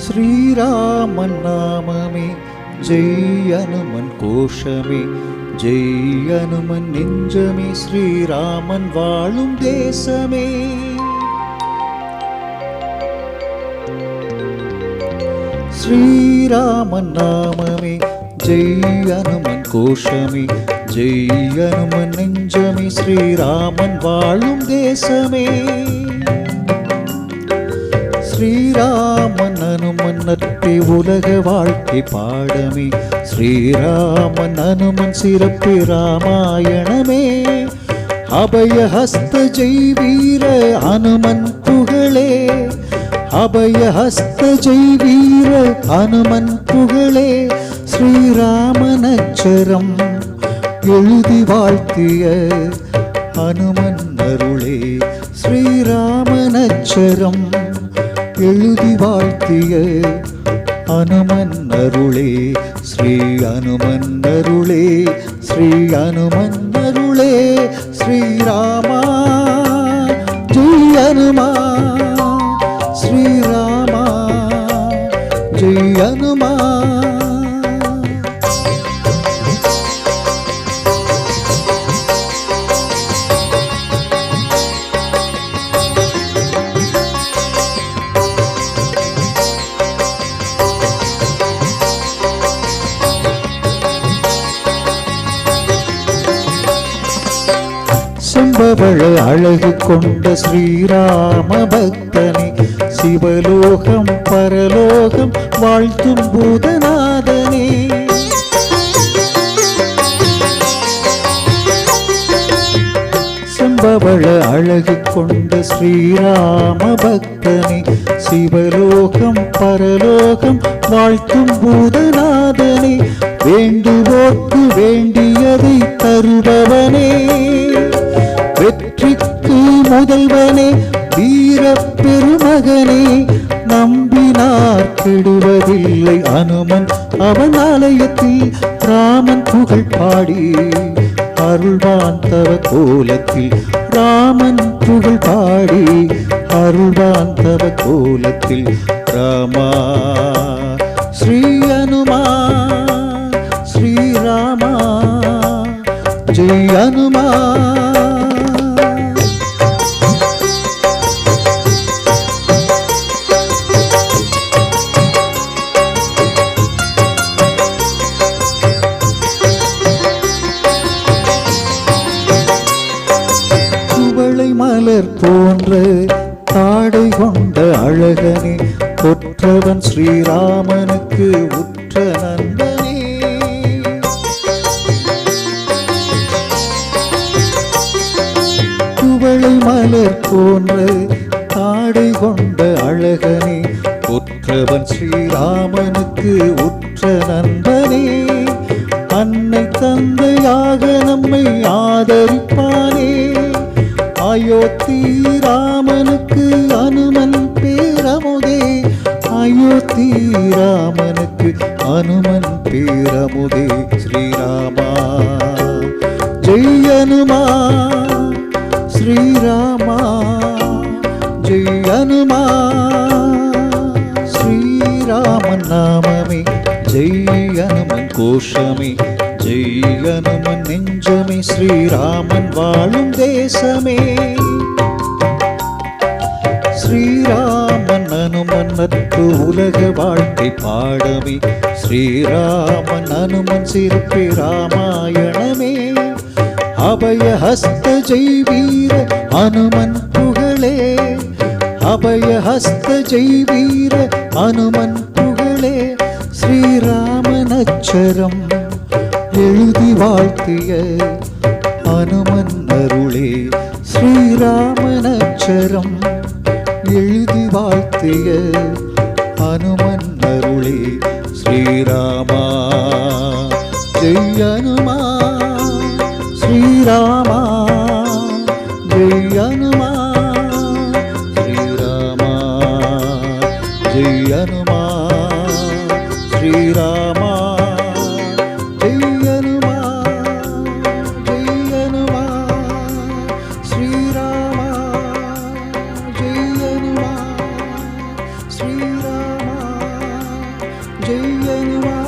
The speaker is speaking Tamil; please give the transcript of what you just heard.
ஸ்ரீராமன் நாமமே ஜெய் அனுமன் கோஷமே ஜெய் அனுமன் நெஞ்சமே ஸ்ரீராமன் வாழும் தேசமே. ஸ்ரீராமன் நாமமே ஜெய் அனுமன் கோஷமே ஜெய் அனுமன் நெஞ்சமே ஸ்ரீராமன் வாழும் தேசமே. ஸ்ரீராமன் அனுமன் நட்பே உலக வாழ்க்கை பாடமே ஸ்ரீராமன் அனுமன் சிறப்பு ராமாயணமே. அபயஹஸ்த ஜெய் வீர அனுமன் புகழே அபயஹஸ்த ஜெய் வீர அனுமன் புகழே. ஸ்ரீராமன் அச்சரம் எழுதி வாழ்த்திய அனுமன் அருளே ஸ்ரீராமன் அச்சரம் எழுதி வாழ்த்திய அனுமன் அருளே ஸ்ரீ அனுமன் அருளே ஸ்ரீ அனுமன் அருளே. ஸ்ரீராமா ஜெய் அனுமா ஸ்ரீராமா ஜெய் அனுமா. செம்பவள அழகு கொண்ட ஸ்ரீராம பக்தனே சிவலோகம் பரலோகம் வாழ்த்தும் பூதநாதனே. செம்பவள அழகு கொண்ட ஸ்ரீராம பக்தனே சிவலோகம் பரலோகம் வாழ்த்தும் பூதநாதனே. வேண்டுவோர்க்கு வேண்டியதை தருபவனே வெற்றிக்கு முதல்வனே வீர பெருமகனே. நம்பினார் கெடுவதில்லை அனுமன் அவன் ஆலயத்தில் ராமன் புகழ் பாடி அருள்வான் தவ கோலத்தில் ராமன் புகழ் பாடி அருள்வான் தவ கோலத்தில். ராமா ஸ்ரீ அனுமா ஸ்ரீராமா ஜெய் அனுமா. மலர் போன்ற தாடை கொண்ட அழகனே கொற்றவன் ஸ்ரீராமனுக்கு உற்ற நண்பனே. குவளை மலர் போன்ற தாடை கொண்ட அழகனே கொற்றவன் ஸ்ரீராமனுக்கு உற்ற நண்பனே. அன்னை தந்தையாக நம்மை ஆதரிப்பானே அயோத்தி ராமனுக்கு அனுமன் பேரமுதே அயோத்தி ராமனுக்கு அனுமன் பேரமுதே. ஸ்ரீராமா ஜெய் அனுமா ஸ்ரீராமா ஜெய் அனுமா. ஸ்ரீராமன் நாமமே ஜெய் அனுமன் கோஷமே ஜெய் அனுமன் நெஞ்சமே ஸ்ரீராமன் வாழும் தேசமே. ஸ்ரீராமன் அனுமன் நட்பு உலக வாழ்க்கை பாடமே ஸ்ரீராமன் அனுமன் சிறப்பு ராமாயணமே. அபயஹஸ்த ஜெய் வீர அனுமன் புகழே அபயஹஸ்த ஜெய் வீர அனுமன் புகழே. ஸ்ரீராமன் அச்சரம் எழுதி வாழ்த்திய அனுமன் அருளே ஸ்ரீராமன் அச்சரம் எழுதி வாழ்த்திய அனுமன் அருளே. ஸ்ரீராமா ஜெய் அனுமா ஸ்ரீராமா ஜெய் அனுமா ஸ்ரீராமா ஜெய் அனுமா ஸ்ரீராமா ஜெய் அனுமா ஜெய் அனுமா ஸ்ரீராமா ஜெய் அனுமா ஸ்ரீராமா செய்யணுமா